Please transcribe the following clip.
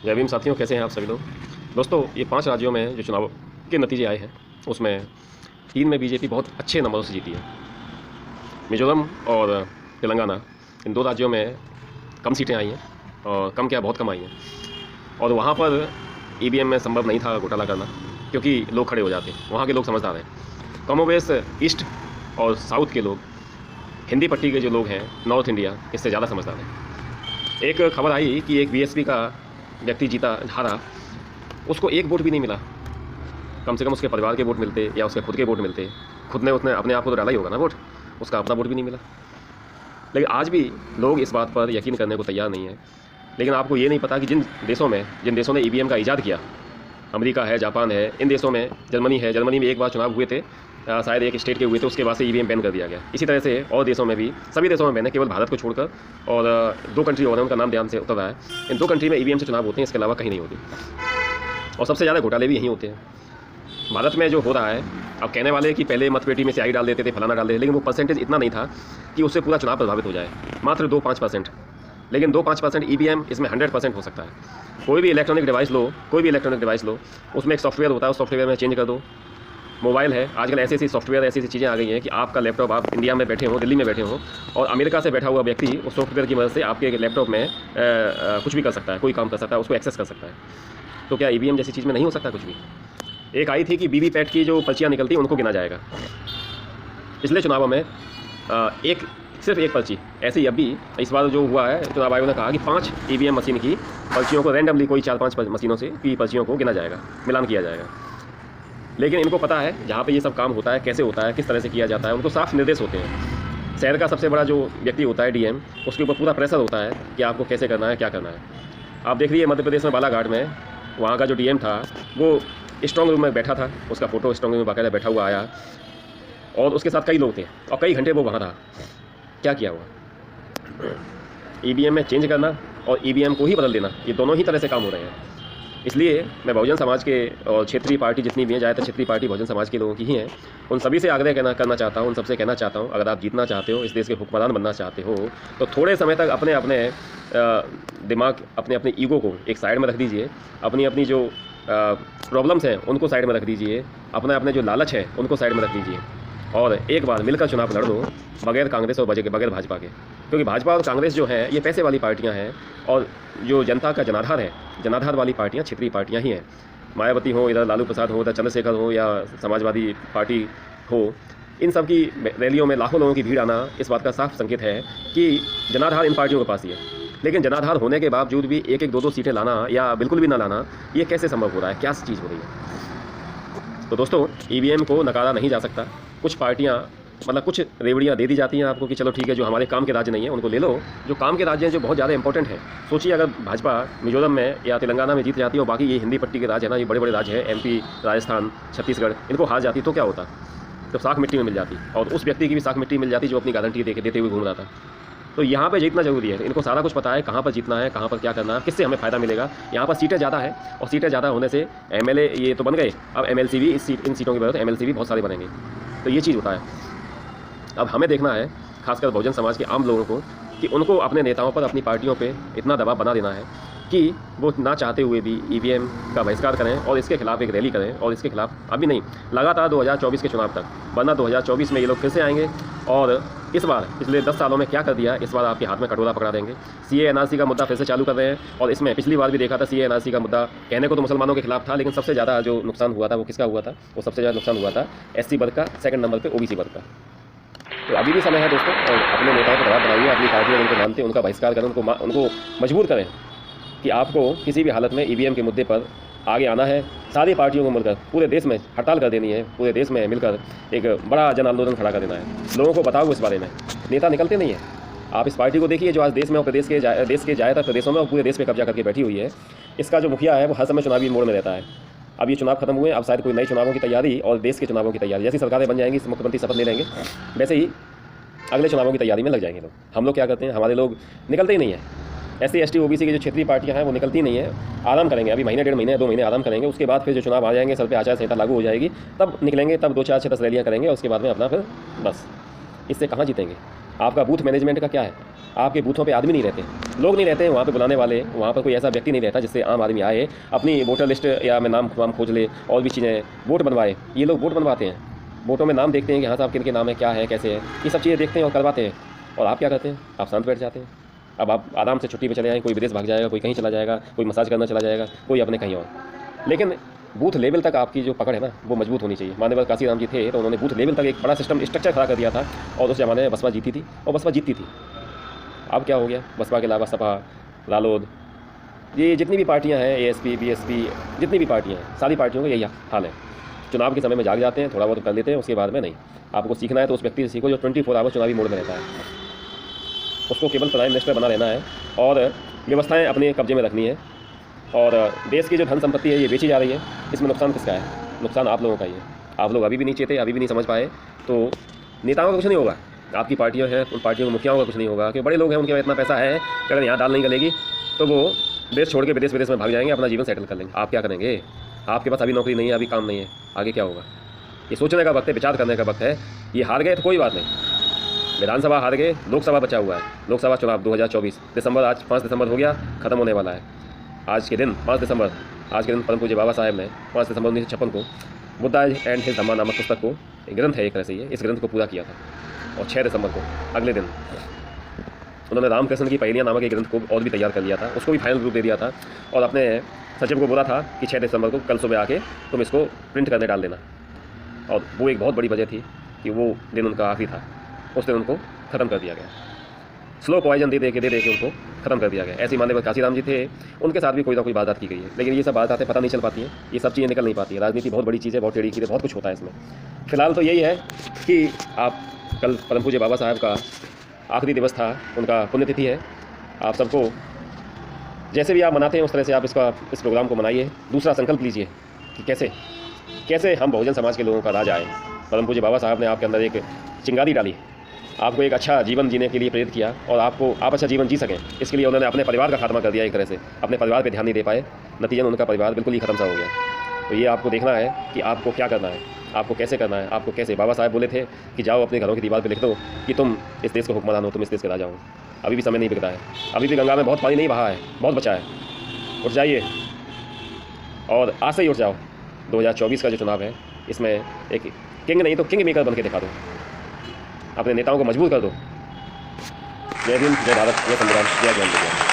जय भीम साथियों, कैसे हैं आप सभी लोग। दोस्तों, ये 5 राज्यों में जो चुनाव के नतीजे आए हैं उसमें 3 में बीजेपी बहुत अच्छे नंबरों से जीती है। मिजोरम और तेलंगाना, इन 2 राज्यों में कम सीटें आई हैं और कम क्या बहुत कम आई हैं, और वहाँ पर ईवीएम में संभव नहीं था घोटाला करना क्योंकि लोग खड़े हो जाते, वहाँ के लोग समझदार हैं। कमोवेश ईस्ट और साउथ के लोग, हिंदी पट्टी के जो लोग हैं नॉर्थ इंडिया, इससे ज़्यादा समझदार हैं। एक खबर आई कि एक बीएसपी का व्यक्ति जीता, हारा, उसको एक वोट भी नहीं मिला। कम से कम उसके परिवार के वोट मिलते या उसके खुद के वोट मिलते। खुद ने उसने अपने आप को तो डाला ही होगा ना वोट, उसका अपना वोट भी नहीं मिला। लेकिन आज भी लोग इस बात पर यकीन करने को तैयार नहीं है। लेकिन आपको ये नहीं पता कि जिन देशों ने ईवीएम का ईजाद किया, अमेरिका है, जापान है, इन देशों में, जर्मनी है, जर्मनी में एक बार चुनाव हुए थे, शायद एक स्टेट के हुए थे, उसके बाद से ईवीएम बैन कर दिया गया। इसी तरह से और देशों में भी, सभी देशों में बैन है, केवल भारत को छोड़कर। और 2 कंट्री और हैं, उनका नाम ध्यान से उतर रहा है। इन 2 कंट्री में ईवीएम से चुनाव होते हैं, इसके अलावा कहीं नहीं होती। और सबसे ज़्यादा घोटाले भी यहीं होते हैं। भारत में जो हो रहा है, अब कहने वाले कि पहले मतपेटी में स्याही डाल देते थे, फलाना डाल देते थे, लेकिन वो परसेंटेज इतना नहीं था कि उससे पूरा चुनाव प्रभावित हो जाए, मात्र 2-5%। लेकिन 2-5% ईवीएम इसमें 100% हो सकता है। कोई भी इलेक्ट्रॉनिक डिवाइस लो, उसमें एक सॉफ्टवेयर होता है, उस सॉफ्टवेयर में चेंज कर दो। मोबाइल है, आजकल ऐसी सॉफ्टवेयर, ऐसी चीज़ें आ गई हैं कि आपका लैपटॉप, आप इंडिया में बैठे हो, दिल्ली में बैठे हो, और अमेरिका से बैठा हुआ व्यक्ति उस सॉफ्टवेयर की मदद से आपके लैपटॉप में कुछ भी कर सकता है, कोई काम कर सकता है, उसको एक्सेस कर सकता है। तो क्या ईवीएम जैसी चीज़ में नहीं हो सकता कुछ भी? एक आई थी कि वीवीपैट की जो पर्चियाँ निकलती हैं उनको गिना जाएगा। पिछले चुनावों में सिर्फ एक पर्ची ऐसे ही, अभी इस बार जो हुआ है, चुनाव आयोग ने कहा कि 5 ईवीएम मशीन की पर्चियों को रैंडमली, कोई 4-5 मशीनों से की पर्चियों को गिना जाएगा, मिलान किया जाएगा। लेकिन इनको पता है जहाँ पे ये सब काम होता है, कैसे होता है, किस तरह से किया जाता है, उनको साफ निर्देश होते हैं। शहर का सबसे बड़ा जो व्यक्ति होता है, डीएम, उसके ऊपर पूरा प्रेशर होता है कि आपको कैसे करना है, क्या करना है। आप देख लीजिए मध्य प्रदेश में बालाघाट में, वहाँ का जो डीएम था वो स्ट्रॉन्ग रूम में बैठा था, उसका फोटो स्ट्रॉन्ग रूम में बाकायदा बैठा हुआ आया, और उसके साथ कई लोग थे और कई घंटे वो वहाँ रहा। क्या किया हुआ? ईवीएम में चेंज करना और ईवीएम को ही बदल देना, ये दोनों ही तरह से काम हो रहे हैं। इसलिए मैं बहुजन समाज के और क्षेत्रीय पार्टी जितनी भी हैं, ज़्यादातर क्षेत्रीय पार्टी बहुजन समाज के लोगों की ही हैं, उन सभी से आग्रह करना चाहता हूँ, उन सबसे कहना चाहता हूँ, अगर आप जीतना चाहते हो, इस देश के हुक्मरान बनना चाहते हो, तो थोड़े समय तक अपने दिमाग, अपने ईगो को एक साइड में रख दीजिए। अपनी जो प्रॉब्लम्स हैं उनको साइड में रख दीजिए। अपने जो लालच है उनको साइड में रख दीजिए और एक बार मिलकर चुनाव लड़ दो, बगैर कांग्रेस और बगैर भाजपा के। क्योंकि भाजपा और कांग्रेस जो है ये पैसे वाली पार्टियां हैं, और जो जनता का जनाधार है, जनाधार वाली पार्टियां क्षेत्रीय पार्टियां ही हैं। मायावती हो, इधर लालू प्रसाद हो, इधर चंद्रशेखर हो, या समाजवादी पार्टी हो, इन सब की रैलियों में लाखों लोगों की भीड़ आना इस बात का साफ संकेत है कि जनाधार इन पार्टियों के पास ही है। लेकिन जनाधार होने के बावजूद भी 1-1, 2-2 सीटें लाना या बिल्कुल भी ना लाना, ये कैसे संभव हो रहा है? क्या चीज़ हो रही है? तो दोस्तों, ईवीएम को नकारा नहीं जा सकता। कुछ पार्टियां, मतलब कुछ रेवड़ियाँ दे दी जाती हैं आपको कि चलो ठीक है, जो हमारे काम के राज्य नहीं है उनको ले लो। जो काम के राज्य हैं, जो बहुत ज़्यादा इंपॉर्टेंट है, सोचिए अगर भाजपा मिजोरम में या तेलंगाना में जीत जाती है और बाकी ये हिंदी पट्टी के राज्य है ना, ये बड़े बड़े राज्य हैं, एमपी, राजस्थान, छत्तीसगढ़, इनको हार जाती तो क्या होता? तो साख मिट्टी में मिल जाती, और उस व्यक्ति की भी साख मिट्टी मिल जाती जो अपनी गारंटी देते हुए घूम रहा था। तो यहाँ पे जीतना जरूरी है। इनको सारा कुछ पता है, कहाँ पर जीतना है, कहाँ पर क्या करना है, किससे हमें फ़ायदा मिलेगा। यहाँ पर सीटें ज़्यादा है, और सीटें ज़्यादा होने से एमएलए ये तो बन गए, अब एमएलसी भी इन सीटों की वजह से एमएलसी भी बहुत सारे बनेंगे। तो ये चीज़ होता है। अब हमें देखना है, खासकर बहुजन समाज के आम लोगों को, कि उनको अपने नेताओं पर, अपनी पार्टियों पे इतना दबाव बना देना है कि वो ना चाहते हुए भी ईवीएम का बहिष्कार करें और इसके खिलाफ एक रैली करें, और इसके खिलाफ अभी नहीं, लगातार 2024 के चुनाव तक, वरना 2024 में ये लोग फिर से आएंगे। और इस बार पिछले 10 सालों में क्या कर दिया, इस बार आपके हाथ में कटोरा पकड़ा देंगे। सीए एनआरसी का मुद्दा फिर से चालू कर रहे हैं, और इसमें पिछली बार भी देखा था, सीए एनआरसी का मुद्दा कहने को तो मुसलमानों के खिलाफ था, लेकिन सबसे ज़्यादा जो नुकसान हुआ था वो किसका हुआ था? वो सबसे ज़्यादा नुकसान हुआ था एससी वर्ग का, सेकंड नंबर पे ओबीसी वर्ग का। तो अभी भी समय है दोस्तों, और अपने नेताओं को दबाव बनाइए, अपनी पार्टियों में उनको मानते हैं, उनका बहिष्कार करें, उनको मजबूर करें कि आपको किसी भी हालत में ईवीएम के मुद्दे पर आगे आना है। सारी पार्टियों को मिलकर पूरे देश में हड़ताल कर देनी है, पूरे देश में मिलकर एक बड़ा जन आंदोलन खड़ा कर देना है। लोगों को बताओ इस बारे में। नेता निकलते नहीं हैं। आप इस पार्टी को देखिए जो आज देश में और देश के ज़्यादातर प्रदेशों में और पूरे देश पे कब्जा करके बैठी हुई है। इसका जो मुखिया है वो हर समय चुनावी मोड़ में रहता है। अब ये चुनाव खत्म हुए, अब शायद कोई नए चुनावों की तैयारी और देश के चुनावों की तैयारी, जैसी सरकारें बन जाएंगी, मुख्यमंत्री शपथ ले लेंगे, वैसे ही अगले चुनावों की तैयारी में लग जाएंगे लोग। हम लोग क्या करते हैं, हमारे लोग निकलते ही नहीं हैं। एससी एसटी ओबीसी की जो क्षेत्रीय पार्टियां हैं वो निकलती नहीं है, आराम करेंगे, अभी महीने, 1.5 महीने, 2 महीने आराम करेंगे। उसके बाद फिर जो चुनाव आ जाएंगे, सर पे आचार संहिता लागू हो जाएगी, तब निकलेंगे, तब 2, 4, 6, 10 रैलियाँ करेंगे, उसके बाद में अपना फिर बस। इससे कहाँ जीतेंगे? आपका बूथ मैनेजमेंट का क्या है? आपके बूथों पे आदमी नहीं रहते, लोग नहीं रहते वहाँ पे बुलाने वाले, वहाँ पर कोई ऐसा व्यक्ति नहीं रहता जिससे आम आदमी आए अपनी वोटर लिस्ट या मैं नाम खोज ले और भी चीज़ें वोट बनवाए। ये लोग वोट बनवाते हैं, वोटों में नाम देखते हैं कि हाँ साहब किन के नाम है, क्या है, कैसे है, ये सब चीज़ें देखते हैं और करवाते हैं। और आप क्या करते हैं, आप शांत बैठ जाते हैं। अब आप आराम से छुट्टी पे चले जाएँ, कोई विदेश भाग जाएगा, कोई कहीं चला जाएगा, कोई मसाज करना चला जाएगा, कोई अपने कहीं और। लेकिन बूथ लेवल तक आपकी जो पकड़ है ना वो मजबूत होनी चाहिए। माननीय काशीराम जी थे तो उन्होंने बूथ लेवल तक एक बड़ा सिस्टम स्ट्रक्चर खड़ा कर दिया था और उस ज़माने में बसपा जीती थी और बसपा जीतती थी। अब क्या हो गया, बसपा के अलावा सपा, रालोद, ये जितनी भी पार्टियां हैं, एएसपी, बीएसपी, जितनी भी पार्टियां हैं, सारी पार्टियों का यही हाल है। चुनाव के समय में जाग जाते हैं, थोड़ा बहुत कर लेते हैं, उसके बाद में नहीं। आपको सीखना है तो उस व्यक्ति से सीखो जो 24 आवर चुनावी मोड में रहता है। उसको केवल प्राइम मिनिस्टर बना रहना है और व्यवस्थाएं अपने कब्जे में रखनी है। और देश की जो धन संपत्ति है ये बेची जा रही है, इसमें नुकसान किसका है? नुकसान आप लोगों का ही है। आप लोग अभी भी नहीं चेते, अभी भी नहीं समझ पाए तो नेताओं का कुछ नहीं होगा। आपकी पार्टियां हैं, उन पार्टियों के मुखियाओं का कुछ नहीं होगा कि बड़े लोग हैं, उनके पास इतना पैसा है कि अगर यहाँ दाल नहीं गलेगी तो वो देश छोड़ के विदेश में भाग जाएंगे, अपना जीवन सेटल कर लेंगे। आप क्या करेंगे? आपके पास अभी नौकरी नहीं है, अभी काम नहीं है, आगे क्या होगा? ये सोचने का वक्त है, विचार करने का वक्त है। ये हार गए तो कोई बात नहीं, विधानसभा हार गए, लोकसभा बचा हुआ है। लोकसभा चुनाव 2024 दिसंबर, आज 5 दिसंबर हो गया, ख़त्म होने वाला है। आज के दिन 5 दिसंबर, आज के दिन परम पूज्य बाबा साहेब ने 5 दिसंबर 1956 को बुद्धा एंड हिज धम्मा नामक पुस्तक को, एक ग्रंथ है एक तरह से ये, इस ग्रंथ को पूरा किया था। और 6 दिसंबर को अगले दिन उन्होंने रामकृष्ण की पहेलियाँ नामक एक ग्रंथ को और भी तैयार कर लिया था, उसको भी फाइनल रूप दे दिया था और अपने सचिव को बोला था कि 6 दिसंबर को कल सुबह आके तुम इसको प्रिंट करने डाल देना। और वो एक बहुत बड़ी वजह थी कि वो दिन उनका आखिरी था, उस दिन उनको ख़त्म कर दिया गया। स्लो पॉइजन दे दे के उनको ख़त्म कर दिया गया। ऐसे माननीय काशीराम जी थे, उनके साथ भी कोई ना कोई बात की गई है, लेकिन ये सब बातें पता नहीं चल पाती हैं, ये सब चीज़ें निकल नहीं पाती है। राजनीति बहुत बड़ी चीज़ है, बहुत टेढ़ी चीज़ है, बहुत कुछ होता है इसमें। फिलहाल तो यही है कि आप कल परम पूज्य बाबा साहब का आखिरी दिवस था, उनका पुण्यतिथि है। आप सबको जैसे भी आप मनाते हैं उस तरह से आप इस प्रोग्राम को मनाइए। दूसरा संकल्प लीजिए कि कैसे हम बहुजन समाज के लोगों का राज आए। परम पूज्य बाबा साहब ने आपके अंदर एक चिंगारी डाली, आपको एक अच्छा जीवन जीने के लिए प्रेरित किया और आप अच्छा जीवन जी सकें, इसके लिए उन्होंने अपने परिवार का खात्मा कर दिया। एक तरह से अपने परिवार पे ध्यान नहीं दे पाए, नतीजन उनका परिवार बिल्कुल ही ख़त्म सा हो गया। तो ये आपको देखना है कि आपको क्या करना है, आपको कैसे करना है, आपको कैसे। बाबा साहब बोले थे कि जाओ अपने घरों की दीवार पे लिख दो कि तुम इस देश के हुक्मरान हो, तुम इस देश के राजा हो। अभी भी समय नहीं बिकता है, अभी भी गंगा में बहुत पानी नहीं बहा है, बहुत बचा है। उठ जाइए और आज से ही उठ जाओ। 2024 का जो चुनाव है इसमें एक किंग नहीं तो किंग मेकर बन के दिखा दो, अपने नेताओं को मजबूर कर दो। जय हिंद, जय भारत, जय संविधान, जय ज्ञान।